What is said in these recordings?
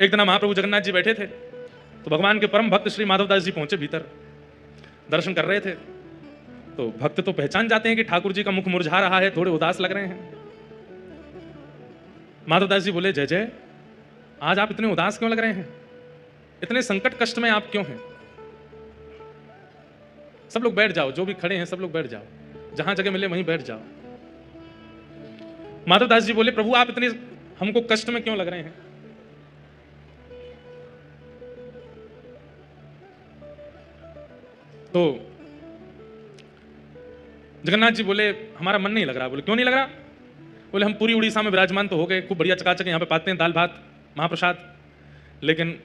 एक दिन महाप्रभु जगन्नाथ जी बैठे थे तो भगवान के परम भक्त श्री माधवदास जी पहुंचे भीतर, दर्शन कर रहे थे। तो भक्त तो पहचान जाते हैं कि ठाकुर जी का मुख मुरझा रहा है, थोड़े उदास लग रहे हैं। माधवदास जी बोले, जय जय, आज आप इतने उदास क्यों लग रहे हैं? इतने संकट कष्ट में आप क्यों हैं? सब लोग बैठ जाओ, जो भी खड़े हैं सब लोग बैठ जाओ, जहां जगह मिले वहीं बैठ जाओ। माधवदास जी बोले, प्रभु आप इतने हमको कष्ट में क्यों लग रहे हैं? तो जगन्नाथ जी बोले, हमारा मन नहीं लग रहा। बोले, क्यों नहीं लग रहा? बोले, हम पूरी उड़ीसा में विराजमान तो हो गए, खूब बढ़िया चकाचक यहाँ पे पाते हैं दाल भात महाप्रसाद, लेकिन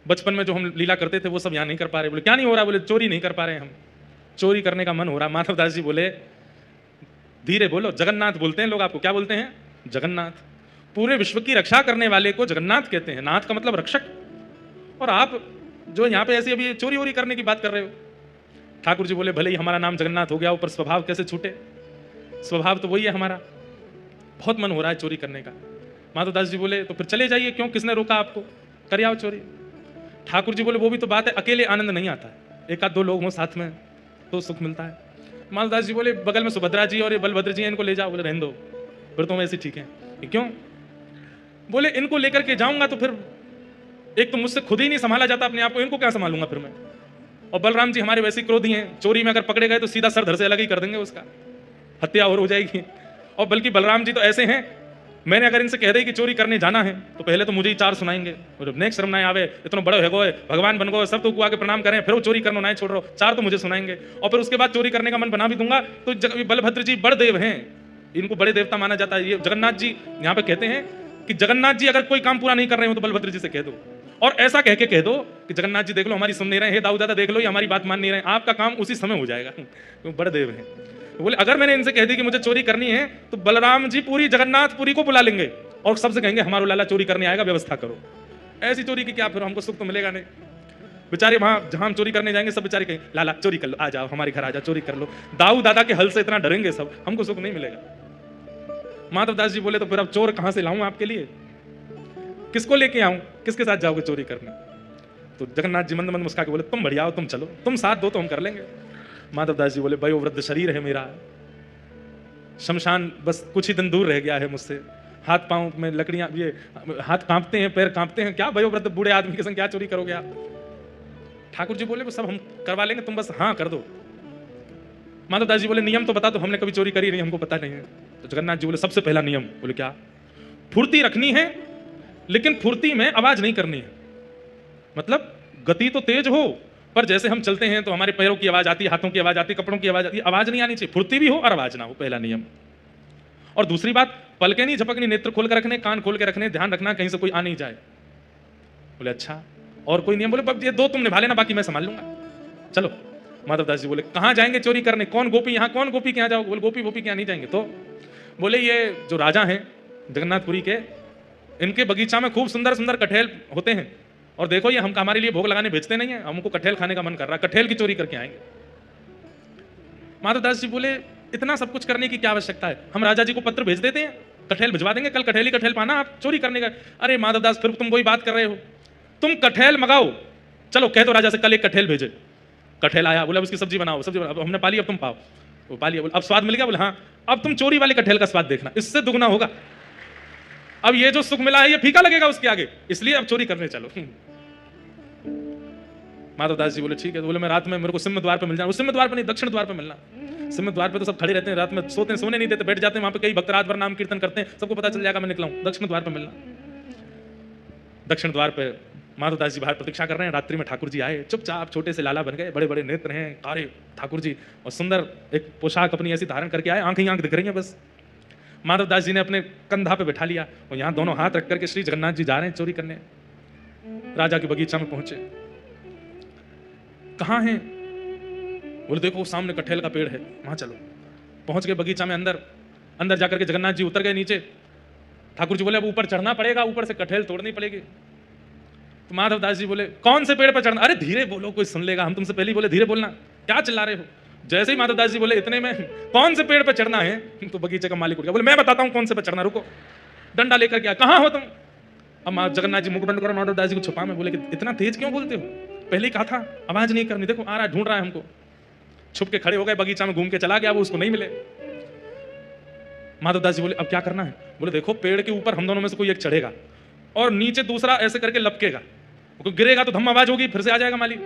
बचपन में जो हम लीला करते थे वो सब यहाँ नहीं कर पा रहे। बोले, क्या नहीं हो रहा? बोले, चोरी नहीं कर पा रहे हम, चोरी करने का मन हो रहा। माधवदास जी बोले, धीरे बोलो, जगन्नाथ बोलते हैं लोग आपको। क्या बोलते हैं? जगन्नाथ। पूरे विश्व की रक्षा करने वाले को जगन्नाथ कहते हैं। नाथ का मतलब रक्षक। और आप जो यहाँ पे ऐसी अभी चोरी वोरी करने की बात कर रहे हो। ठाकुर जी बोले, भले ही हमारा नाम जगन्नाथ हो गया, ऊपर स्वभाव कैसे छूटे? स्वभाव तो वही है हमारा, बहुत मन हो रहा है चोरी करने का। माधवदास जी बोले, तो फिर चले जाइए, क्यों, किसने रोका आपको? कर आओ चोरी। ठाकुर जी बोले, वो भी तो बात है, अकेले आनंद नहीं आता है, एक आध दो लोग हों साथ में तो सुख मिलता है। माधवदास जी बोले, बगल में सुभद्रा जी और ये बलभद्र जी हैं, इनको ले जाओ। बोले, रहने दो, फिर तो वैसे ठीक है। क्यों? बोले, इनको लेकर के जाऊंगा तो फिर एक तो मुझसे खुद ही नहीं संभाला जाता अपने आप को, इनको क्या संभालूंगा फिर मैं? और बलराम जी हमारे वैसे क्रोधी हैं, चोरी में अगर पकड़े गए तो सीधा सर धड़ से अलग ही कर देंगे, उसका हत्या और हो जाएगी। और बल्कि बलराम जी तो ऐसे हैं, मैंने अगर इनसे कह दे कि चोरी करने जाना है तो पहले तो मुझे ही चार सुनाएंगे, और नेक्स्ट शर्म ना आवे, इतना बड़ा है गो, भगवान बन गो, सब तो आके प्रणाम करें, फिर वो चोरी करना नहीं छोड़ रहा, चार तो मुझे सुनाएंगे। और फिर उसके बाद चोरी करने का मन बना भी दूंगा तो बलभद्र जी बड़ देव हैं, इनको बड़े देवता माना जाता है। ये जगन्नाथ जी यहाँ पे कहते हैं कि जगन्नाथ जी अगर कोई काम पूरा नहीं कर रहे हो तो बलभद्र जी से कह दो, और ऐसा कह के कह दो कि जगन्नाथ जी देख लो हमारी सुन नहीं रहे हैं, दाऊ दादा देख लो ये हमारी बात मान नहीं रहे, आपका काम उसी समय हो जाएगा, तो बड़े देव हैं। बोले, अगर मैंने इनसे कह दी कि मुझे चोरी करनी है तो बलराम जी पूरी जगन्नाथपुरी को बुला लेंगे और सबसे कहेंगे हमारा लाला चोरी करने आएगा, व्यवस्था करो। ऐसी चोरी की क्या, फिर हमको सुख तो मिलेगा नहीं। बेचारे वहां जहां हम चोरी करने जाएंगे सब बेचारे कहेंगे, लाला चोरी कर लो, आ जाओ हमारे घर आ जाओ, चोरी कर लो। दाऊ दादा के हल से इतना डरेंगे सब, हमको सुख नहीं मिलेगा। माधवदास जी बोले, तो फिर अब चोर कहां से लाऊं आपके लिए? किसको लेके आऊं? किसके साथ जाओगे चोरी करने? तो जगन्नाथ जी मंद मंद मुस्का के बोले, तुम बढ़िया हो, तुम चलो, तुम साथ दो तो हम कर लेंगे। माधवदास जी बोले, वयोवृद्ध शरीर है मेरा, शमशान बस कुछ ही दिन दूर रह गया है मुझसे, हाथ पांव में लकड़ियां, ये हाथ कांपते हैं, पैर कांपते हैं, क्या वयोवृद्ध बूढ़े आदमी के संग क्या चोरी करोगे आप? ठाकुर जी बोले, वो सब हम करवा लेंगे, तुम बस हाँ कर दो। माधवदास जी बोले, नियम तो बता दो, हमने कभी चोरी करी नहीं, हमको पता नहीं है। तो जगन्नाथ जी बोले, सबसे पहला नियम। बोले, क्या? फुर्ती रखनी है, लेकिन फुर्ती में आवाज नहीं करनी है। मतलब गति तो तेज हो, पर जैसे हम चलते हैं तो हमारे पैरों की आवाज आती है, हाथों की आवाज आती है, कपड़ों की आवाज आती है, आवाज नहीं आनी चाहिए। फुर्ती भी हो और आवाज ना हो, पहला नियम। और दूसरी बात, पलके नहीं झपकनी, नेत्र खोल कर रखने, कान खोल के रखने, ध्यान रखना कहीं से कोई आ नहीं जाए। बोले, अच्छा, और कोई नियम? बोले, ये दो तुम निभा लेना, बाकी मैं संभाल लूंगा, चलो। माधवदास जी बोले, कहां जाएंगे चोरी करने? कौन गोपी? यहाँ कौन गोपी के यहाँ जाओ? बोले, गोपी वोपी के यहाँ नहीं जाएंगे। तो बोले, ये जो राजा हैं जगन्नाथपुरी के, इनके बगीचा में खूब सुंदर सुंदर कटहल होते हैं, और देखो ये हम हमारे लिए भोग लगाने भेजते नहीं है, हमको कटहल खाने का मन कर रहा है, कटहल की चोरी करके आएंगे। माधवदास जी बोले, इतना सब कुछ करने की क्या आवश्यकता है? हम राजा जी को पत्र भेज देते हैं, कटहल भिजवा देंगे, कल कटहल ही कटहल पाना, आप चोरी करने का। अरे माधवदास, फिर तुम वही बात कर रहे हो, तुम कटहल मंगाओ, चलो कह दो राजा से कल एक कटहल भेजे। कटहल आया, बोला उसकी सब्जी बनाओ, सब्जी बनाओ, हमने पाली, अब तुम पाओ। वो पाली, बोले अब स्वाद मिल गया? बोले हाँ, अब तुम चोरी वाले कटहल का स्वाद देखना, इससे दुगना होगा। अब ये जो सुख मिला है ये फीका लगेगा उसके आगे, इसलिए अब चोरी करने चलो। माधवदास जी बोले, ठीक है। तो बोले, मैं रात में मेरे को सिंह द्वार पे मिल जाना। उस सिंह द्वार पे नहीं, दक्षिण द्वार पे मिलना। सिंह द्वार पे तो सब खड़े रहते हैं, रात में सोते हैं, सोने नहीं देते, बैठ जाते हैं वहां पे, कई भक्त रात भर नाम कीर्तन करते हैं, सबको पता चल जाएगा मैं निकला हूं। दक्षिण द्वार पे मिलना। दक्षिण द्वार पे माधवदास जी बाहर प्रतीक्षा कर रहे हैं। रात्रि में ठाकुर जी आए, चुपचाप, छोटे से लाला बन गए, बड़े बड़े नेत्र हैं, कारे ठाकुर जी, और सुंदर एक पोशाक अपनी ऐसी धारण करके आए, आंख ही आंख दिख रही है बस। माधवदास जी ने अपने कंधा पे बैठा लिया और यहाँ दोनों हाथ रख करके श्री जगन्नाथ जी जा रहे हैं चोरी करने। राजा के बगीचा में पहुंचे, कहाँ हैं? बोले, देखो वो सामने कटहल का पेड़ है, वहां चलो। पहुंच गए बगीचा में, अंदर अंदर जाकर के जगन्नाथ जी उतर गए नीचे। ठाकुर जी बोले, अब ऊपर चढ़ना पड़ेगा, ऊपर से कटहल तोड़नी पड़ेगी। तो माधवदास जी बोले, कौन से पेड़ पर चढ़ना? अरे धीरे बोलो, कोई सुन लेगा, हम तुमसे पहले ही बोले धीरे बोलना, क्या चिल्ला रहे हो? जैसे ही माधवदास जी बोले इतने में, कौन से पेड़ पर चढ़ना है, तो बगीचे का मालिक उठ गया, बोले मैं बताता हूं कौन से पर चढ़ना, रुको। डंडा लेकर गया, कहां हो तुम? अब जगन्नाथ जी मुख बंद करो, माधव दास जी को छुपा में बोले कि इतना तेज क्यों बोलते हो, पहले ही कहा था आवाज नहीं करनी, देखो आ रहा है, ढूंढ रहा है हमको। छुप के खड़े हो गए, बगीचा में घूम के चला गया, वो उसको नहीं मिले। माधव दास जी बोले अब क्या करना है, बोले देखो पेड़ के ऊपर हम दोनों में से कोई एक चढ़ेगा और नीचे दूसरा ऐसे करके लपकेगा, गिरेगा तो धम आवाज होगी, फिर से आ जाएगा माली।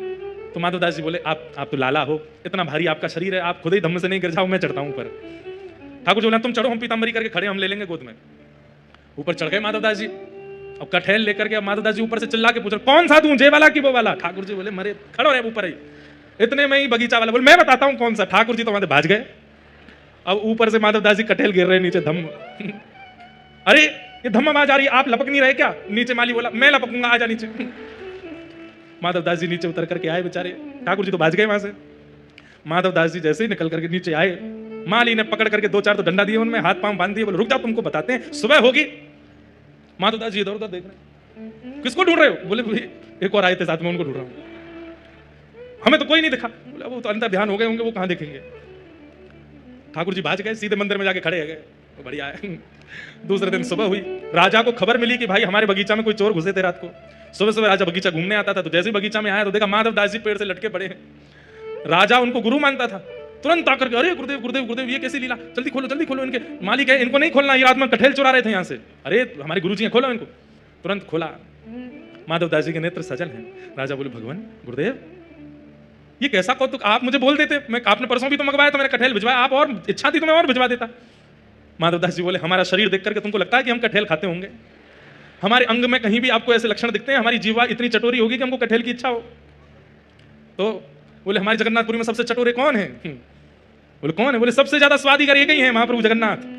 तो माधव दास जी बोले आप तो लाला हो, इतना भारी आपका शरीर है, आप खुद ही धम्म से नहीं गिर जाओ, मैं चढ़ता हूं ऊपर। ठाकुर जी बोले तुम चढ़ो, हम पीताम्बरी करके खड़े, हम ले लेंगे गोद में। ऊपर चढ़ गए माधव दास जी, अब कठेल लेकर के। अब माधव दास जी ऊपर से चिल्ला के पूछ रहे कौन सा दूं, जे वाला की वो वाला। ठाकुर जी बोले मरे खड़ो रहे ऊपर ही। इतने में ही बगीचा वाला बोले मैं बताता हूं कौन सा। ठाकुर जी तो वहां भाज गए। अब ऊपर से माधव दास जी कठेल गिर रहे नीचे धम्म। अरे ये धम्म आवाज आ रही है, आप लपक नहीं रहे क्या? नीचे माली बोला मैं लपकूंगा, आजा नीचे। माधव दास जी नीचे उतर करके आए बेचारे, ठाकुर जी तो भाज गए वहां से। माधव दास जी जैसे ही निकल करके नीचे आए, माली ने पकड़ करके 2-4 तो डंडा दिए, उनमें हाथ पांव बांध दिए, बोले रुक जाओ तुमको बताते हैं, सुबह होगी। माधव दास जी इधर उधर देख रहे, किसको ढूंढ रहे हो? बोले एक और आए थे साथ में, उनको ढूंढ रहा हूं, हमें तो कोई नहीं दिखा। बोले वो तो अंदर ध्यान हो गए होंगे, वो कहां देखेंगे। ठाकुर जी भाज गए, सीधे मंदिर में जाके खड़े हो गए। बढ़िया है। दूसरे दिन सुबह हुई, राजा को खबर मिली कि भाई हमारे बगीचा में कोई चोर घुसे थे रात को। सुबह सुबह राजा बगीचा घूमने आता था, तो जैसे ही बगीचा में आया तो देखा माधव दास जी पेड़ से लटके पड़े हैं। राजा उनको गुरु मानता था, तुरंत आकर के अरे गुरुदेव गुरुदेव गुरुदेव ये कैसी लीला, जल्दी खोलो इनके। मालिक है इनको नहीं खोलना, ये रात में कठेल चुरा रहे थे यहाँ से। अरे हमारे गुरु जी हैं, खोलो इनको। तुरंत खोला, माधव दास जी के नेत्र सजल हैं। राजा बोले भगवान गुरुदेव ये कैसा कौतुक, आप मुझे बोल देते, मैं आपने परसों भी तो मंगवाया था, मैंने कठेल भिजवाया, आप और इच्छा थी तो मैं और भिजवा देता। माधव दास जी बोले हमारा शरीर देख करके तुमको लगता है कि हम कठेल खाते होंगे? हमारे अंग में कहीं भी आपको ऐसे लक्षण दिखते हैं? हमारी जीवा इतनी चटोरी होगी कि हमको कठेल की इच्छा हो? तो बोले हमारे जगन्नाथपुरी में सबसे चटोरे कौन है? बोले कौन है? बोले सबसे ज्यादा स्वादिगर एक ही है, महाप्रभु जगन्नाथ।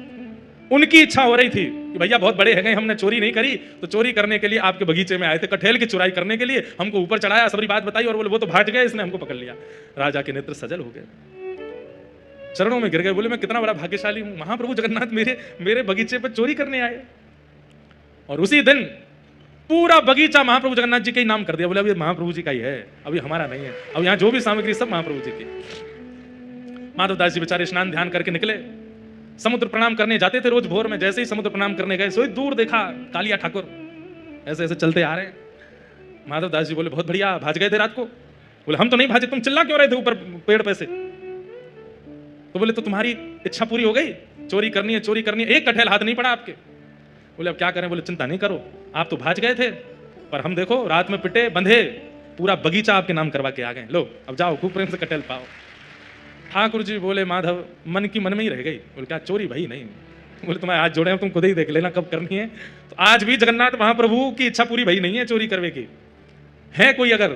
उनकी इच्छा हो रही थी कि भैया बहुत बड़े हैं, हमने चोरी नहीं करी, तो चोरी करने के लिए आपके बगीचे में आए थे, कठेल की चुराई करने के लिए हमको ऊपर चढ़ाया, सबरी बात बताई, और बोले वो तो भाग गए, इसने हमको पकड़ लिया। राजा के नेत्र सजल हो गए, चरणों में गिर गए, बोले मैं कितना बड़ा भाग्यशाली हूं, महाप्रभु जगन्नाथ मेरे बगीचे पर चोरी करने आए। और उसी दिन पूरा बगीचा महाप्रभु जगन्नाथ जी के ही नाम कर दिया। बोले अभी महाप्रभु जी का ही है, अभी हमारा नहीं है, अब यहाँ जो भी सामग्री सब महाप्रभु जी की। माधव दास जी बेचारे स्नान ध्यान करके निकले, समुद्र प्रणाम करने जाते थे रोज भोर में। जैसे ही समुद्र प्रणाम करने गए, सोई दूर देखा कालिया ठाकुर ऐसे ऐसे चलते आ रहे हैं। माधव दास जी बोले बहुत बढ़िया, भाज गए थे रात को? बोले हम तो नहीं भाजे, तुम चिल्ला क्यों रहे थे ऊपर पेड़ पे से? तो बोले तो तुम्हारी इच्छा पूरी हो गई, चोरी करनी है, चोरी करनी है, एक कठेल हाथ नहीं पड़ा आपके। बोले अब क्या करें? बोले चिंता नहीं करो, आप तो भाज गए थे, पर हम देखो रात में पिटे बंधे पूरा बगीचा आपके नाम करवा के आ गए, लो अब जाओ खूब प्रेम से कठेल पाओ। ठाकुर जी बोले माधव मन की मन में ही रह गई। बोले क्या चोरी भाई? नहीं। बोले तुम्हारे हाथ जोड़े हैं, तुम खुद ही देख लेना कब करनी है। तो आज भी जगन्नाथ महाप्रभु की इच्छा पूरी भाई नहीं है चोरी करवे की। है कोई अगर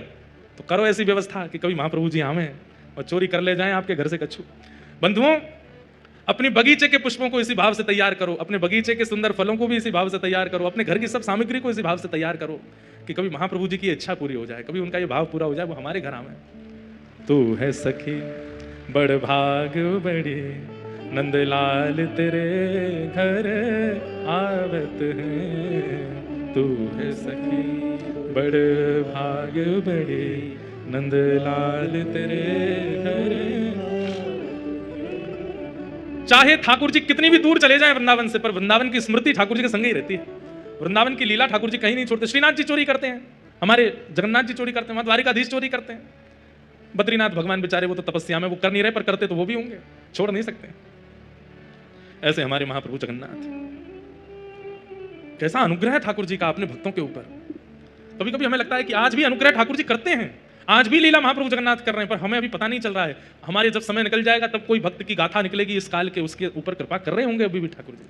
तो करो ऐसी व्यवस्था कि कभी महाप्रभु जी आवे और चोरी कर ले जाएं आपके घर से कच्छू। बंधुओं, अपने बगीचे के पुष्पों को इसी भाव से तैयार करो, अपने बगीचे के सुंदर फलों को भी इसी भाव से तैयार करो, अपने घर की सब सामग्री को इसी भाव से तैयार करो कि कभी महाप्रभु जी की इच्छा पूरी हो जाए, कभी उनका ये भाव पूरा हो जाए, वो हमारे घर आवे। तू है सखी बड़ भाग बड़ी, नंदलाल तेरे घर आवत है। तू है सखी बड़ भाग बड़ी, नंदलाल तेरे घर। चाहे ठाकुर जी कितनी भी दूर चले जाएं वृंदावन से, पर वृंदावन की स्मृति ठाकुर जी के संग ही रहती है। वृंदावन की लीला ठाकुर जी कहीं नहीं छोड़ते। श्रीनाथ जी चोरी करते हैं, हमारे जगन्नाथ जी चोरी करते हैं, द्वारिकाधीश चोरी करते हैं, बद्रीनाथ भगवान बेचारे वो तो तपस्या में वो कर नहीं रहे, पर करते तो वो भी होंगे, छोड़ नहीं सकते। ऐसे हमारे महाप्रभु जगन्नाथ, कैसा अनुग्रह है ठाकुर जी का अपने भक्तों के ऊपर। कभी कभी हमें लगता है कि आज भी अनुग्रह ठाकुर जी करते हैं, आज भी लीला महाप्रभु जगन्नाथ कर रहे हैं, पर हमें अभी पता नहीं चल रहा है। हमारे जब समय निकल जाएगा तब कोई भक्त की गाथा निकलेगी इस काल के, उसके ऊपर कृपा कर रहे होंगे अभी भी ठाकुर जी।